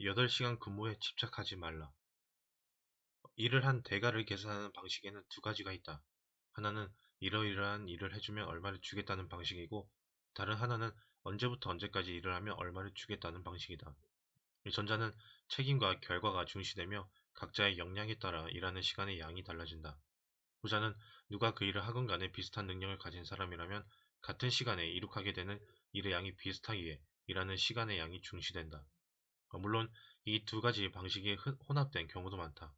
8시간 근무에 집착하지 말라. 일을 한 대가를 계산하는 방식에는 두 가지가 있다. 하나는 이러이러한 일을 해주면 얼마를 주겠다는 방식이고, 다른 하나는 언제부터 언제까지 일을 하면 얼마를 주겠다는 방식이다. 이 전자는 책임과 결과가 중시되며 각자의 역량에 따라 일하는 시간의 양이 달라진다. 후자는 누가 그 일을 하건 간에 비슷한 능력을 가진 사람이라면 같은 시간에 이룩하게 되는 일의 양이 비슷하기에 일하는 시간의 양이 중시된다. 물론 이 두 가지 방식이 혼합된 경우도 많다.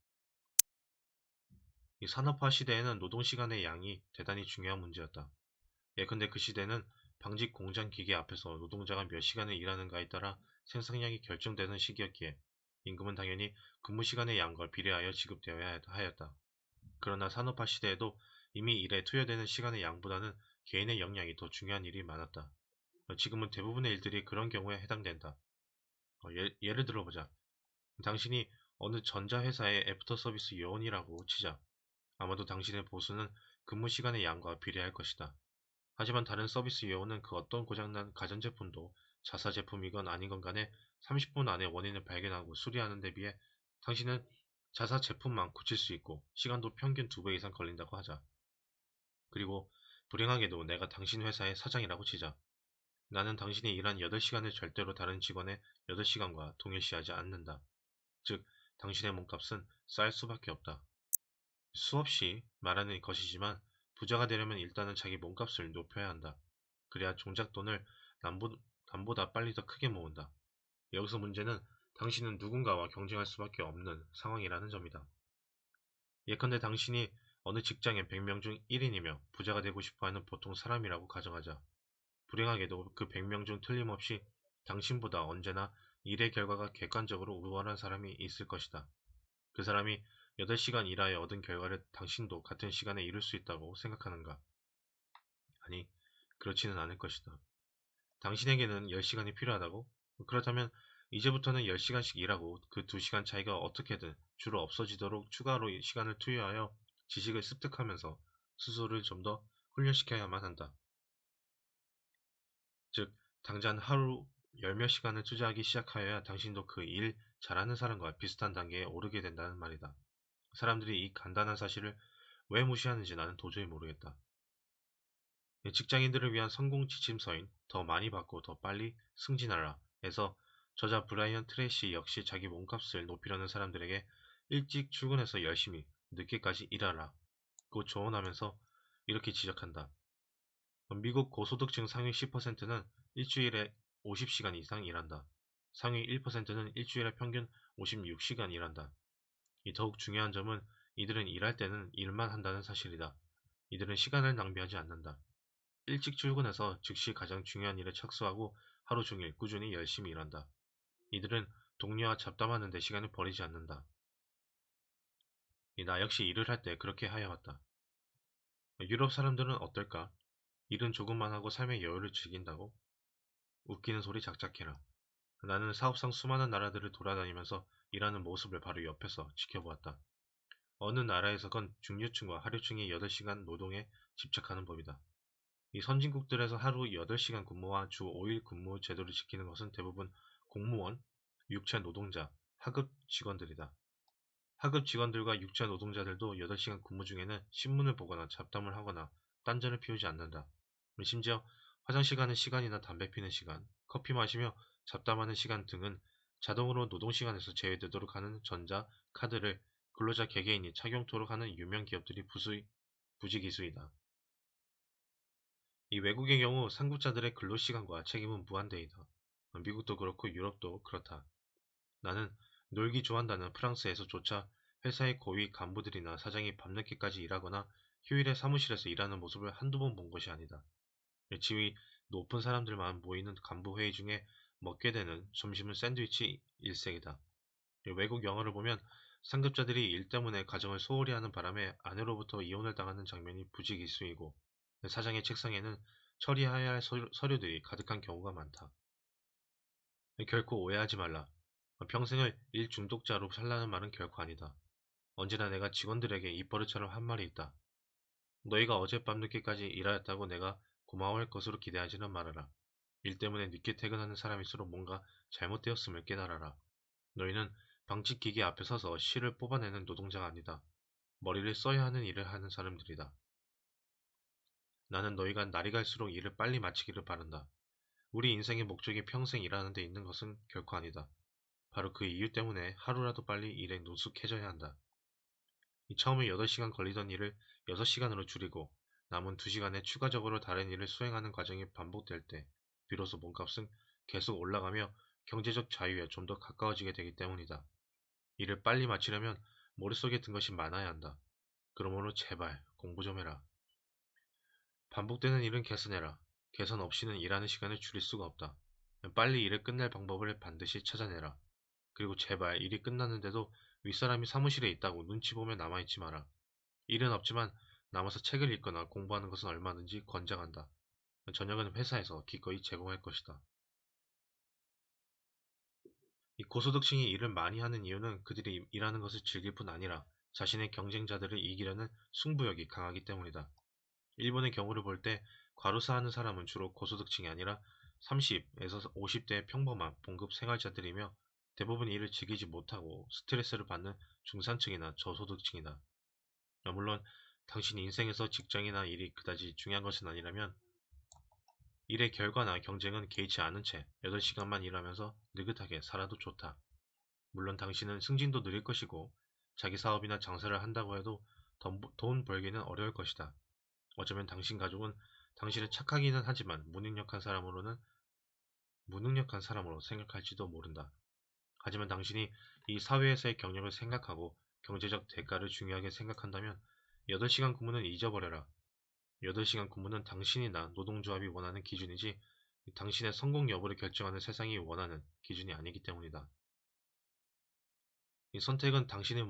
이 산업화 시대에는 노동시간의 양이 대단히 중요한 문제였다. 예컨대 그 시대는 방직 공장 기계 앞에서 노동자가 몇 시간을 일하는가에 따라 생산량이 결정되는 시기였기에 임금은 당연히 근무 시간의 양과 비례하여 지급되어야 하였다. 그러나 산업화 시대에도 이미 일에 투여되는 시간의 양보다는 개인의 역량이 더 중요한 일이 많았다. 지금은 대부분의 일들이 그런 경우에 해당된다. 예를 들어보자. 당신이 어느 전자회사의 애프터 서비스 요원이라고 치자. 아마도 당신의 보수는 근무 시간의 양과 비례할 것이다. 하지만 다른 서비스 요원은 그 어떤 고장난 가전제품도 자사 제품이건 아니건 간에 30분 안에 원인을 발견하고 수리하는 데 비해 당신은 자사 제품만 고칠 수 있고 시간도 평균 2배 이상 걸린다고 하자. 그리고 불행하게도 내가 당신 회사의 사장이라고 치자. 나는 당신이 일한 8시간을 절대로 다른 직원의 8시간과 동일시하지 않는다. 즉, 당신의 몸값은 쌓일 수밖에 없다. 수없이 말하는 것이지만 부자가 되려면 일단은 자기 몸값을 높여야 한다. 그래야 종잣 돈을 남보다 빨리 더 크게 모은다. 여기서 문제는 당신은 누군가와 경쟁할 수밖에 없는 상황이라는 점이다. 예컨대 당신이 어느 직장의 100명 중 1인이며 부자가 되고 싶어하는 보통 사람이라고 가정하자. 불행하게도 그 100명 중 틀림없이 당신보다 언제나 일의 결과가 객관적으로 우월한 사람이 있을 것이다. 그 사람이 8시간 일하여 얻은 결과를 당신도 같은 시간에 이룰 수 있다고 생각하는가? 아니, 그렇지는 않을 것이다. 당신에게는 10시간이 필요하다고? 그렇다면 이제부터는 10시간씩 일하고 그 2시간 차이가 어떻게든 주로 없어지도록 추가로 시간을 투여하여 지식을 습득하면서 스스로를 좀 더 훈련시켜야만 한다. 즉, 당장 하루 10몇 시간을 투자하기 시작하여야 당신도 그 일 잘하는 사람과 비슷한 단계에 오르게 된다는 말이다. 사람들이 이 간단한 사실을 왜 무시하는지 나는 도저히 모르겠다. 직장인들을 위한 성공 지침서인 더 많이 받고 더 빨리 승진하라 에서 저자 브라이언 트레이시 역시 자기 몸값을 높이려는 사람들에게 일찍 출근해서 열심히 늦게까지 일하라 고 조언하면서 이렇게 지적한다. 미국 고소득층 상위 10%는 일주일에 50시간 이상 일한다. 상위 1%는 일주일에 평균 56시간 일한다. 이 더욱 중요한 점은 이들은 일할 때는 일만 한다는 사실이다. 이들은 시간을 낭비하지 않는다. 일찍 출근해서 즉시 가장 중요한 일에 착수하고 하루 종일 꾸준히 열심히 일한다. 이들은 동료와 잡담하는 데 시간을 버리지 않는다. 나 역시 일을 할 때 그렇게 하여왔다. 유럽 사람들은 어떨까? 일은 조금만 하고 삶의 여유를 즐긴다고? 웃기는 소리 작작해라. 나는 사업상 수많은 나라들을 돌아다니면서 일하는 모습을 바로 옆에서 지켜보았다. 어느 나라에서건 중류층과 하류층이 8시간 노동에 집착하는 법이다. 이 선진국들에서 하루 8시간 근무와 주 5일 근무 제도를 지키는 것은 대부분 공무원, 육체 노동자, 하급 직원들이다. 하급 직원들과 육체 노동자들도 8시간 근무 중에는 신문을 보거나 잡담을 하거나 딴전을 피우지 않는다. 심지어 화장실 가는 시간이나 담배 피는 시간, 커피 마시며 잡담하는 시간 등은 자동으로 노동시간에서 제외되도록 하는 전자 카드를 근로자 개개인이 착용토록 하는 유명 기업들이 부지기수이다. 이 외국의 경우 상급자들의 근로시간과 책임은 무한대이다. 미국도 그렇고 유럽도 그렇다. 나는 놀기 좋아한다는 프랑스에서조차 회사의 고위 간부들이나 사장이 밤늦게까지 일하거나 휴일에 사무실에서 일하는 모습을 한두 번 본 것이 아니다. 지위 높은 사람들만 모이는 간부 회의 중에 먹게 되는 점심은 샌드위치 일색이다. 외국 영화를 보면 상급자들이 일 때문에 가정을 소홀히 하는 바람에 아내로부터 이혼을 당하는 장면이 부지기수이고 사장의 책상에는 처리해야 할 서류들이 가득한 경우가 많다. 결코 오해하지 말라. 평생을 일 중독자로 살라는 말은 결코 아니다. 언제나 내가 직원들에게 입버릇처럼 한 말이 있다. 너희가 어젯밤 늦게까지 일하였다고 내가 고마워할 것으로 기대하지는 말아라. 일 때문에 늦게 퇴근하는 사람일수록 뭔가 잘못되었음을 깨달아라. 너희는 방직기계 앞에 서서 실을 뽑아내는 노동자가 아니다. 머리를 써야 하는 일을 하는 사람들이다. 나는 너희가 날이 갈수록 일을 빨리 마치기를 바란다. 우리 인생의 목적이 평생 일하는 데 있는 것은 결코 아니다. 바로 그 이유 때문에 하루라도 빨리 일에 노숙해져야 한다. 처음에 8시간 걸리던 일을 6시간으로 줄이고 남은 2시간에 추가적으로 다른 일을 수행하는 과정이 반복될 때 비로소 몸값은 계속 올라가며 경제적 자유에 좀 더 가까워지게 되기 때문이다. 일을 빨리 마치려면 머릿속에 든 것이 많아야 한다. 그러므로 제발 공부 좀 해라. 반복되는 일은 개선해라. 개선 없이는 일하는 시간을 줄일 수가 없다. 빨리 일을 끝낼 방법을 반드시 찾아내라. 그리고 제발 일이 끝났는데도 윗사람이 사무실에 있다고 눈치 보며 남아있지 마라. 일은 없지만 남아서 책을 읽거나 공부하는 것은 얼마든지 권장한다. 저녁은 회사에서 기꺼이 제공할 것이다. 이 고소득층이 일을 많이 하는 이유는 그들이 일하는 것을 즐길 뿐 아니라 자신의 경쟁자들을 이기려는 승부욕이 강하기 때문이다. 일본의 경우를 볼 때 과로사 하는 사람은 주로 고소득층이 아니라 30에서 50대의 평범한 봉급 생활자들이며 대부분 일을 즐기지 못하고 스트레스를 받는 중산층이나 저소득층이다. 물론 당신 인생에서 직장이나 일이 그다지 중요한 것은 아니라면 일의 결과나 경쟁은 개의치 않은 채 8시간만 일하면서 느긋하게 살아도 좋다. 물론 당신은 승진도 느릴 것이고 자기 사업이나 장사를 한다고 해도 돈 벌기는 어려울 것이다. 어쩌면 당신 가족은 당신을 착하기는 하지만 무능력한 사람으로 생각할지도 모른다. 하지만 당신이 이 사회에서의 경력을 생각하고 경제적 대가를 중요하게 생각한다면 8시간 근무는 잊어버려라. 8시간 근무는 당신이나 노동조합이 원하는 기준이지 당신의 성공 여부를 결정하는 세상이 원하는 기준이 아니기 때문이다. 이 선택은 당신의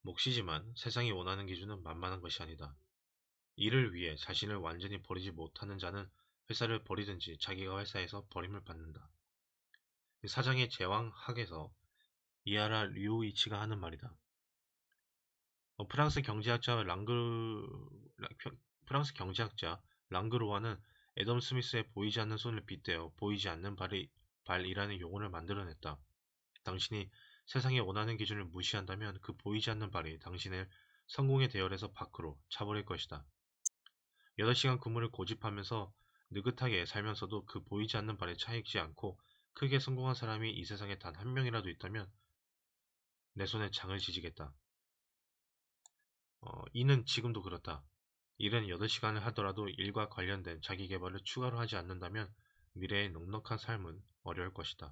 몫이지만 세상이 원하는 기준은 만만한 것이 아니다. 일을 위해 자신을 완전히 버리지 못하는 자는 회사를 버리든지 자기가 회사에서 버림을 받는다. 사장의 제왕학에서 이하라 류이치가 하는 말이다. 프랑스 경제학자 프랑스 경제학자 랑그로와는 애덤 스미스의 보이지 않는 손을 빗대어 보이지 않는 발이라는 용어를 만들어냈다. 당신이 세상에 원하는 기준을 무시한다면 그 보이지 않는 발이 당신을 성공의 대열에서 밖으로 차버릴 것이다. 8시간 근무를 고집하면서 느긋하게 살면서도 그 보이지 않는 발에 차익지 않고 크게 성공한 사람이 이 세상에 단 한 명이라도 있다면 내 손에 장을 지지겠다. 이는 지금도 그렇다. 일은 8시간을 하더라도 일과 관련된 자기계발을 추가로 하지 않는다면 미래의 넉넉한 삶은 어려울 것이다.